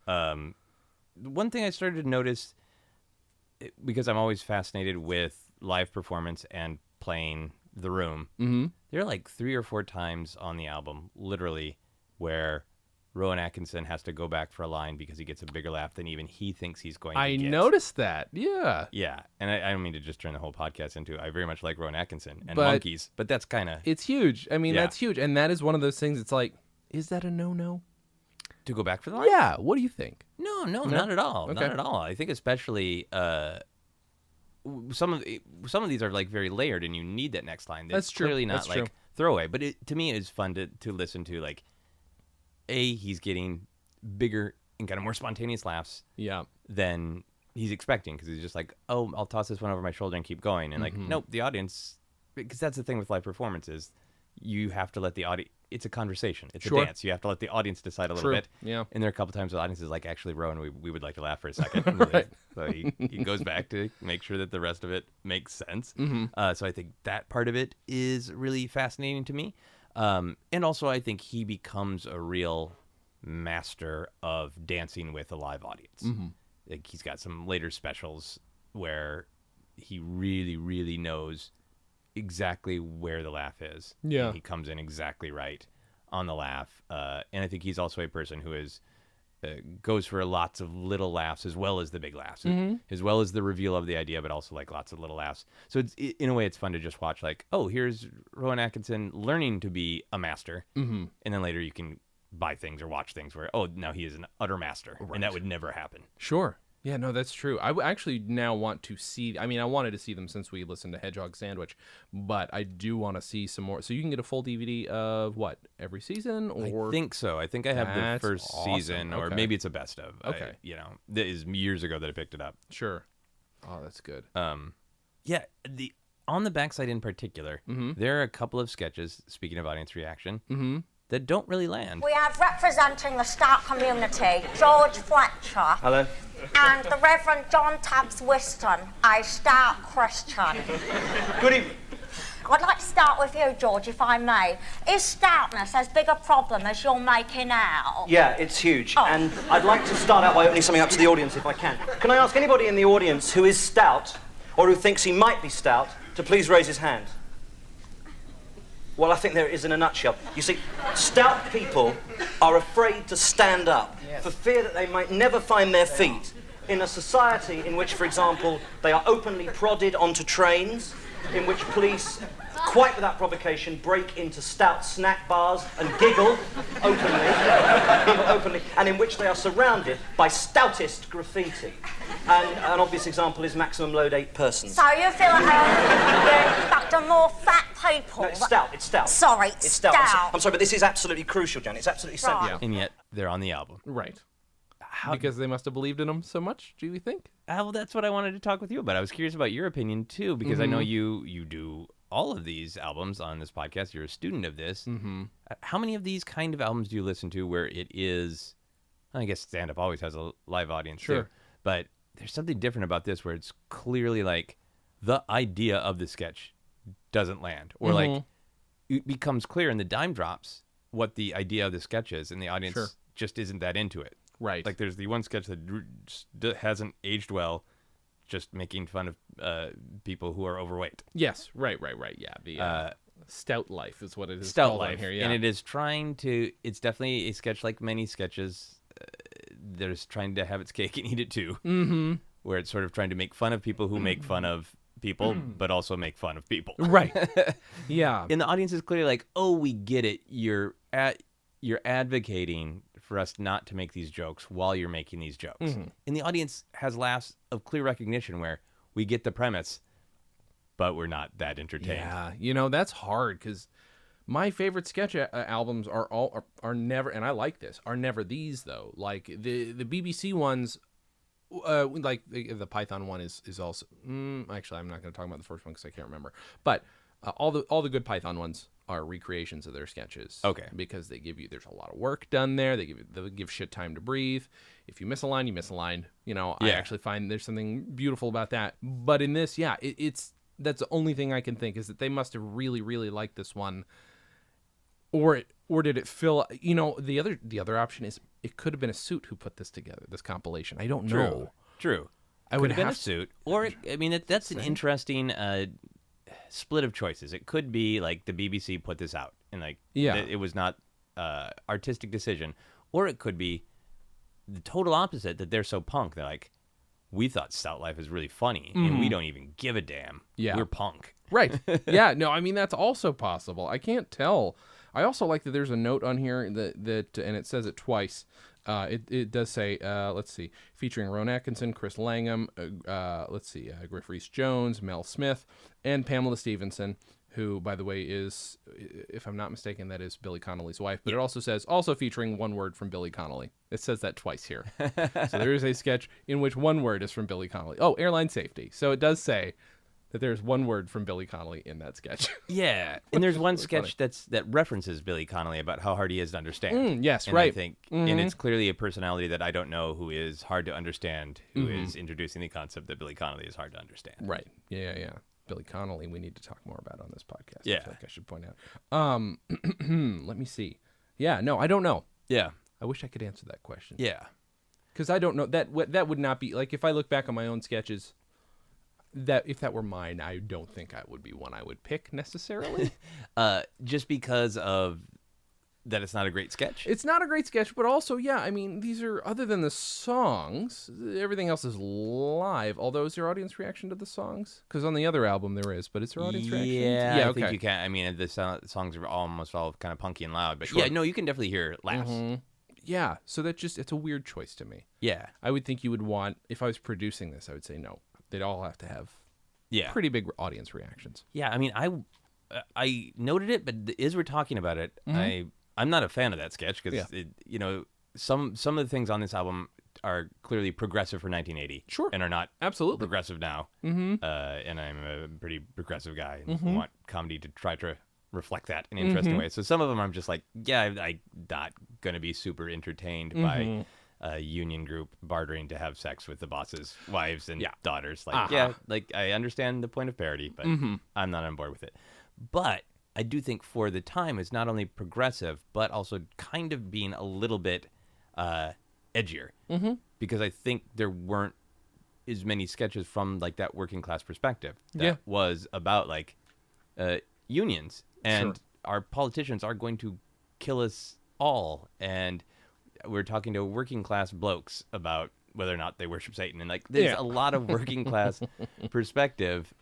One thing I started to notice, because I'm always fascinated with live performance and playing The Room. Mm-hmm. There are like 3 or 4 times on the album, literally, where Rowan Atkinson has to go back for a line because he gets a bigger laugh than even he thinks he's going to get. I noticed that. Yeah. Yeah. And I don't mean to just turn the whole podcast into, I very much like Rowan Atkinson and But monkeys, but that's kind of... It's huge. I mean, Yeah. that's huge. And that is one of those things, it's like, is that a no-no? To go back for the line? Yeah. What do you think? No, not at all. Okay. Not at all. I think especially some of these are like very layered, and you need that next line. That's true. Clearly not That's like true. throwaway, but to me it is fun to listen to. Like, he's getting bigger and kind of more spontaneous laughs Yeah. than he's expecting, because he's just like, oh, I'll toss this one over my shoulder and keep going, and like, nope, the audience, because that's the thing with live performances, you have to let the audience. It's a conversation. It's Sure. a dance. You have to let the audience decide a little True. bit. Yeah. And there are a couple times the audience is like, actually, Rowan, we would like to laugh for a second. Right. So he goes back to make sure that the rest of it makes sense. So I think that part of it is really fascinating to me. And also, I think he becomes a real master of dancing with a live audience. Like, he's got some later specials where he really, really knows exactly where the laugh is. Yeah. And he comes in exactly right on the laugh. And I think he's also a person who is goes for lots of little laughs as well as the big laughs, as well as the reveal of the idea, but also like lots of little laughs. So it's, in a way, it's fun to just watch, like, oh, here's Rowan Atkinson learning to be a master. And then later you can buy things or watch things where, oh, now he is an utter master. Right. And that would never happen. Sure. Yeah, no, that's true. I actually now want to see... I mean, I wanted to see them since we listened to Hedgehog Sandwich, but I do want to see some more. So you can get a full DVD of, what, every season? Or I think so. I think I have the That's first awesome. season, or Okay. maybe it's a best of. Okay. That is years ago that I picked it up. Sure. Oh, that's good. Yeah, on the backside in particular, there are a couple of sketches, speaking of audience reaction, that don't really land. We have representing the Scout community, George Fletcher. Hello. And the Reverend John Tabbs Whiston, a Scout Christian. Good evening. I'd like to start with you, George, if I may. Is stoutness as big a problem as you're making out? Yeah, it's huge. Oh. And I'd like to start out by opening something up to the audience, if I can. Can I ask anybody in the audience who is stout, or who thinks he might be stout, to please raise his hand? Well, I think there it is in a nutshell. You see, stout people are afraid to stand up for fear that they might never find their feet in a society in which, for example, they are openly prodded onto trains, in which police, quite without provocation, break into stout snack bars and giggle openly, and in which they are surrounded by stoutest graffiti. And an obvious example is maximum load 8 persons. So you feel like you're expecting more fat people? No, it's stout, it's stout. Sorry, It's stout. stout. I'm sorry, but this is absolutely crucial, Jan. It's absolutely central. Right. And yet, they're on the album. Right. Because they must have believed in him so much, do you think? Well, that's what I wanted to talk with you about. I was curious about your opinion, too, because I know you do all of these albums on this podcast. You're a student of this. How many of these kind of albums do you listen to where it is... I guess stand-up always has a live audience, Sure. too. But there's something different about this where it's clearly like the idea of the sketch doesn't land. Or like it becomes clear in the dime drops what the idea of the sketch is, and the audience just isn't that into it. Right. Like there's the one sketch that hasn't aged well, just making fun of people who are overweight. Yes, right. Yeah, the Stout Life is what it is Stout called on Life. here. Yeah. And it is trying to, it's definitely a sketch like many sketches that is trying to have its cake and eat it too. Where it's sort of trying to make fun of people who make fun of people, but also make fun of people. Right. Yeah. And the audience is clearly like, oh, we get it. You're advocating for us not to make these jokes while you're making these jokes. And the audience has laughs of clear recognition where we get the premise, but we're not that entertained. Yeah, that's hard because my favorite sketch albums are never, and I like this, are never these though. Like the BBC ones, like the Python one is also. Actually, I'm not going to talk about the first one because I can't remember. But all the good Python ones are recreations of their sketches. Okay. Because there's a lot of work done there. They'll give shit time to breathe. If you miss a line, you miss a line. I actually find there's something beautiful about that. But in this, that's the only thing I can think is that they must have really, really liked this one. Or did it fill? The other option is it could have been a suit who put this together, this compilation. I don't know. True. I would have been have a suit, or I mean, that's an interesting split of choices. It could be like the BBC put this out and like it was not artistic decision, or it could be the total opposite, that they're so punk. They're like, we thought Stout Life is really funny, and we don't even give a damn. Yeah. We're punk. Right. Yeah, no, I mean, that's also possible. I can't tell. I also like that there's a note on here that and it says it twice. It does say, let's see, featuring Rowan Atkinson, Chris Langham, Griff Rhys-Jones, Mel Smith, and Pamela Stevenson, who, by the way, is, if I'm not mistaken, that is Billy Connolly's wife. But it also says, also featuring one word from Billy Connolly. It says that twice here. So there is a sketch in which one word is from Billy Connolly. Oh, airline safety. So it does say that there's one word from Billy Connolly in that sketch. Yeah, and there's one sketch that references Billy Connolly about how hard he is to understand. Yes, and right. I think, and it's clearly a personality that I don't know who is hard to understand, who is introducing the concept that Billy Connolly is hard to understand. Right. Yeah. Billy Connolly, we need to talk more about on this podcast. Yeah. I feel like I should point out. Let me see. Yeah, no, I don't know. Yeah. I wish I could answer that question. Yeah. Because I don't know. That would not be, like, if I look back on my own sketches, that if that were mine, I don't think I would be one I would pick necessarily. Just because of that it's not a great sketch? It's not a great sketch, but also, yeah, I mean, these are, other than the songs, everything else is live. Although, is there audience reaction to the songs? Because on the other album there is, but is there audience reaction? Yeah, I think you can. I mean, the songs are almost all kind of punky and loud, but yeah, no, you can definitely hear laughs. Yeah, so it's a weird choice to me. Yeah. I would think you would want, if I was producing this, I would say no. They'd all have to have pretty big audience reactions. Yeah, I mean, I noted it, but as we're talking about it, I'm not a fan of that sketch because some of the things on this album are clearly progressive for 1980, and are not absolutely progressive now. And I'm a pretty progressive guy and want comedy to try to reflect that in interesting ways. So some of them I'm just like, I'm not gonna be super entertained by a union group bartering to have sex with the boss's wives and daughters. Like, like I understand the point of parody, but I'm not on board with it. But I do think for the time it's not only progressive, but also kind of being a little bit edgier. Because I think there weren't as many sketches from like that working class perspective that was about like unions and our politicians are going to kill us all. And we're talking to working class blokes about whether or not they worship Satan. And like there's a lot of working class perspective.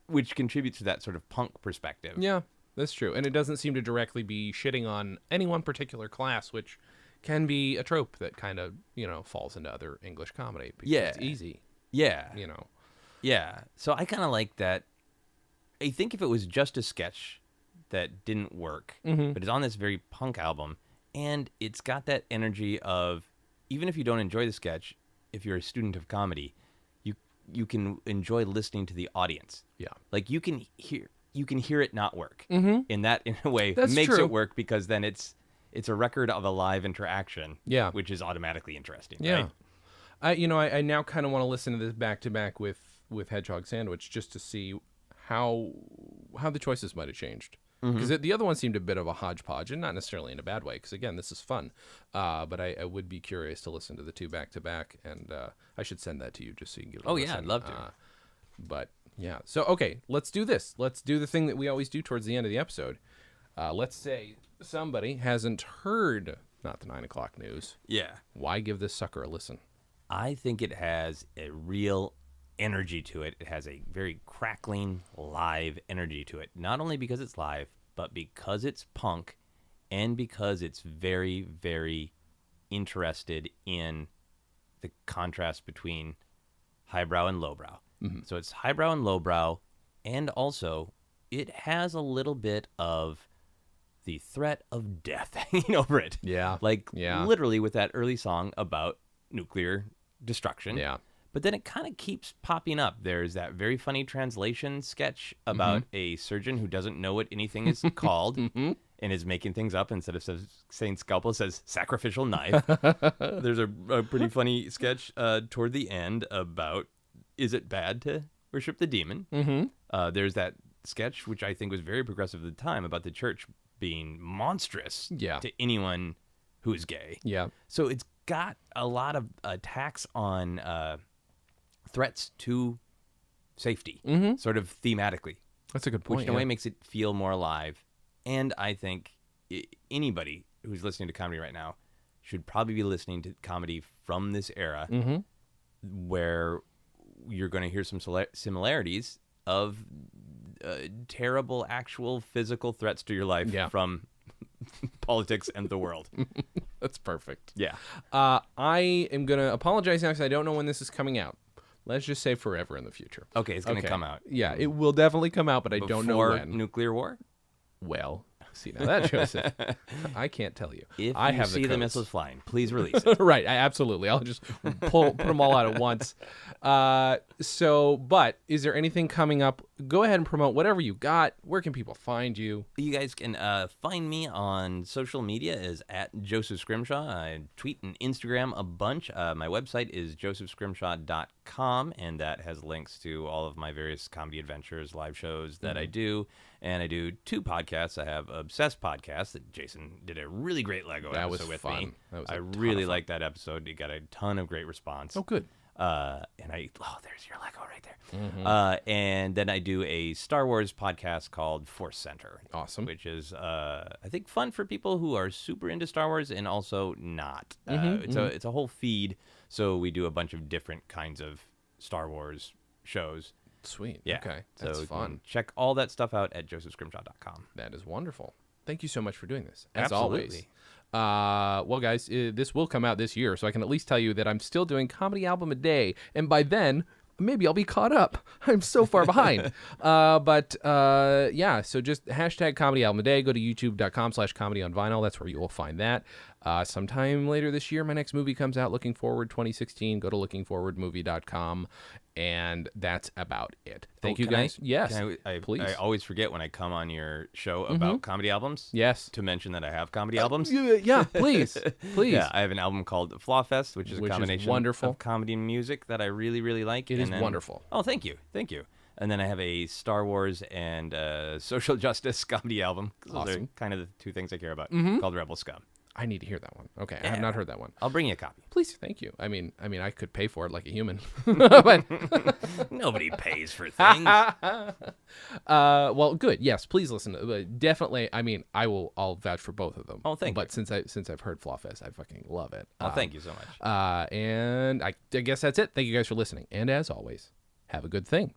Which contributes to that sort of punk perspective. Yeah, that's true. And it doesn't seem to directly be shitting on any one particular class, which can be a trope that kind of, falls into other English comedy. Because it's easy. Yeah. Yeah. So I kind of like that. I think if it was just a sketch that didn't work, but it's on this very punk album, and it's got that energy of, even if you don't enjoy the sketch, if you're a student of comedy, you can enjoy listening to the audience. Yeah. Like you can hear it not work. And that in a way makes it work, because then it's a record of a live interaction. Yeah. Which is automatically interesting. Yeah. Right? I now kind of want to listen to this back to back with Hedgehog Sandwich just to see how the choices might have changed. Because the other one seemed a bit of a hodgepodge, and not necessarily in a bad way, because, again, this is fun. But I would be curious to listen to the two back-to-back, and I should send that to you just so you can give it a listen. I'd love to. But, yeah. So, okay, let's do this. Let's do the thing that we always do towards the end of the episode. Let's say somebody hasn't heard Not the 9 o'clock news. Yeah. Why give this sucker a listen? I think it has a real energy to it. It has a very crackling, live energy to it. Not only because it's live, but because it's punk, and because it's very, very interested in the contrast between highbrow and lowbrow. So it's highbrow and lowbrow, and also it has a little bit of the threat of death hanging over it. Yeah. Literally with that early song about nuclear destruction. Yeah. But then it kind of keeps popping up. There's that very funny translation sketch about a surgeon who doesn't know what anything is called and is making things up. Instead of saying scalpel, says sacrificial knife. There's a pretty funny sketch toward the end about, is it bad to worship the demon? There's that sketch, which I think was very progressive at the time, about the church being monstrous to anyone who's gay. Yeah. So it's got a lot of attacks on threats to safety, sort of thematically. That's a good point. Which in a way makes it feel more alive. And I think anybody who's listening to comedy right now should probably be listening to comedy from this era where you're going to hear some similarities of terrible actual physical threats to your life from politics and the world. That's perfect. Yeah. I am going to apologize now because I don't know when this is coming out. Let's just say forever in the future. Okay, it's going to come out. Yeah, it will definitely come out, but I don't know when. Before nuclear war? Well, see, now that shows it. I can't tell you. If I you have see the missiles flying, please release it. Right, absolutely. I'll just put them all out at once. But is there anything coming up? Go ahead and promote whatever you got. Where can people find you? You guys can find me on social media is at Joseph Scrimshaw. I tweet and Instagram a bunch. My website is josephscrimshaw.com, and that has links to all of my various comedy adventures, live shows that I do. And I do 2 podcasts. I have Obsessed Podcast that Jason did a really great Lego episode with me. I really liked that episode. It got a ton of great response. Oh, good. There's your Lego right there. And then I do a Star Wars podcast called Force Center. Awesome. Which is, I think, fun for people who are super into Star Wars and also not. It's a whole feed. So we do a bunch of different kinds of Star Wars shows. Sweet. Yeah. Okay. That's fun. Check all that stuff out at josephscrimshaw.com. That is wonderful. Thank you so much for doing this. As always. Well, guys, this will come out this year, so I can at least tell you that I'm still doing comedy album a day, and by then, maybe I'll be caught up. I'm so far behind. So just hashtag comedy album a day. Go to youtube.com/comedy on vinyl. That's where you will find that. Sometime later this year, my next movie comes out, Looking Forward 2016. Go to lookingforwardmovie.com. And that's about it. Thank you, guys. Yes, please. I always forget when I come on your show about comedy albums. Yes. To mention that I have comedy albums. Yeah, please. Please. Yeah, I have an album called Flawfest, which is a combination of comedy and music that I really, really like. It is wonderful. Oh, thank you. Thank you. And then I have a Star Wars and social justice comedy album. Awesome. Those are kind of the 2 things I care about, called Rebel Scum. I need to hear that one. Okay, I have not heard that one. I'll bring you a copy. Please, thank you. I mean, I could pay for it like a human, but nobody pays for things. Well, good. Yes, please listen. Definitely. I mean, I'll vouch for both of them. Oh, thank you. But since I've heard Flawfest, I fucking love it. Oh, thank you so much. And I guess that's it. Thank you guys for listening. And as always, have a good thing.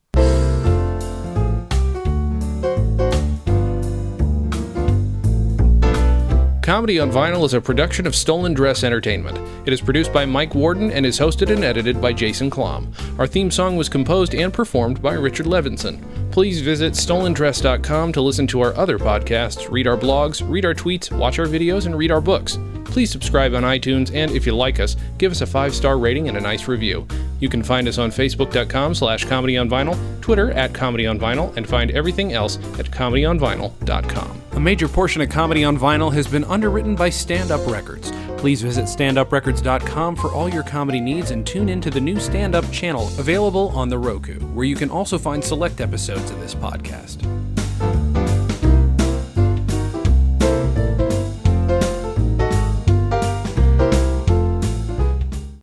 Comedy on Vinyl is a production of Stolen Dress Entertainment. It is produced by Mike Warden and is hosted and edited by Jason Klamm. Our theme song was composed and performed by Richard Levinson. Please visit stolendress.com to listen to our other podcasts, read our blogs, read our tweets, watch our videos, and read our books. Please subscribe on iTunes, and if you like us, give us a 5-star rating and a nice review. You can find us on facebook.com/comedyonvinyl, Twitter @comedyonvinyl, and find everything else at comedyonvinyl.com. A major portion of Comedy on Vinyl has been underwritten by Stand Up Records. Please visit standuprecords.com for all your comedy needs and tune into the new Stand Up channel available on the Roku, where you can also find select episodes of this podcast.